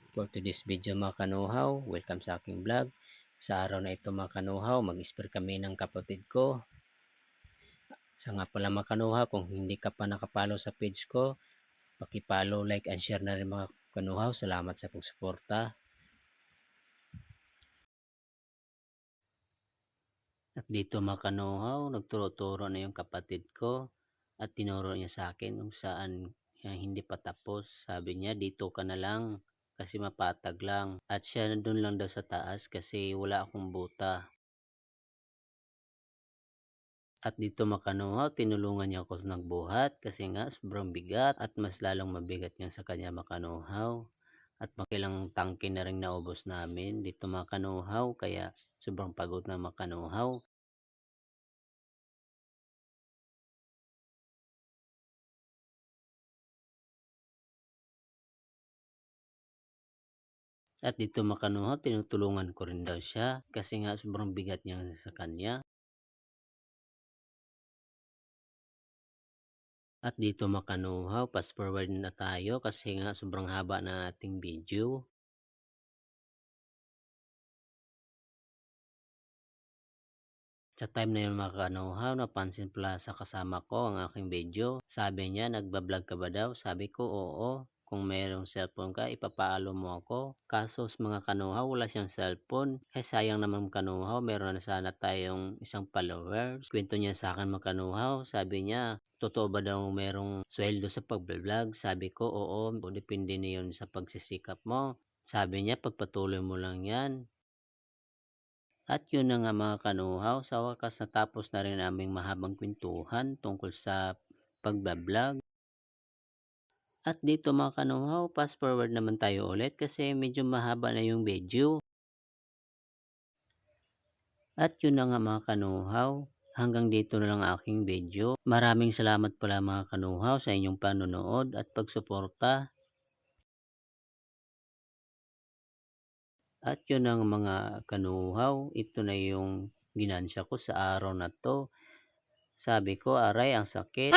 For today's video mga kanuhaw, welcome sa aking vlog. Sa araw na ito mga kanuhaw, mag-spray kami ng kapatid ko. Sa nga pala mga kanuhaw, kung hindi ka pa nakapalo sa page ko, paki-follow, like and share na rin mga kanuhaw. Salamat sa pagsuporta. At dito mga kanuhaw, nagturo-turo na yung kapatid ko at tinuro niya sa akin kung saan hindi pa tapos. Sabi niya dito ka na lang kasi mapatag lang, at siya doon lang daw sa taas kasi wala akong buta. At dito mga kanuhaw, tinulungan niya ako nagbuhat kasi nga sobrang bigat at mas lalong mabigat yan sa kanya mga kanuhaw. At makilang tangke na rin naubos namin dito mga kanuhaw, kaya sobrang pagod na mga kanuhaw. At dito mga kanuhaw, tinutulungan ko rin daw siya kasi nga sobrang bigat niya sa kanya. At dito mga kanuhaw, fast forward na tayo kasi nga sobrang haba na ating video. Sa time na yun mga kanuhaw, napansin pala sa kasama ko ang aking video. Sabi niya, nagbablog ka ba daw? Sabi ko, oo. Kung mayroong cellphone ka, ipapaalo mo ako. Kaso mga kanuhaw, wala siyang cellphone. Eh sayang naman kanuhaw, meron na sana tayong isang followers. Kwento niya sa akin mga kanuhaw, sabi niya, totoo ba daw merong sweldo sa pagbablog? Sabi ko, oo. Depende na yun sa pagsisikap mo. Sabi niya, pagpatuloy mo lang yan. At yun na nga mga kanuhaw, sa wakas natapos na rin aming mahabang kwentuhan tungkol sa pagbablog. At dito mga kanuhaw, fast forward naman tayo ulit kasi medyo mahaba na yung video. At yun na nga mga kanuhaw, hanggang dito na lang aking video. Maraming salamat pala mga kanuhaw sa inyong panonood at pagsuporta. At yun ang mga kanuhaw, ito na yung ginansya ko sa araw na to. Sabi ko, aray ang sakit.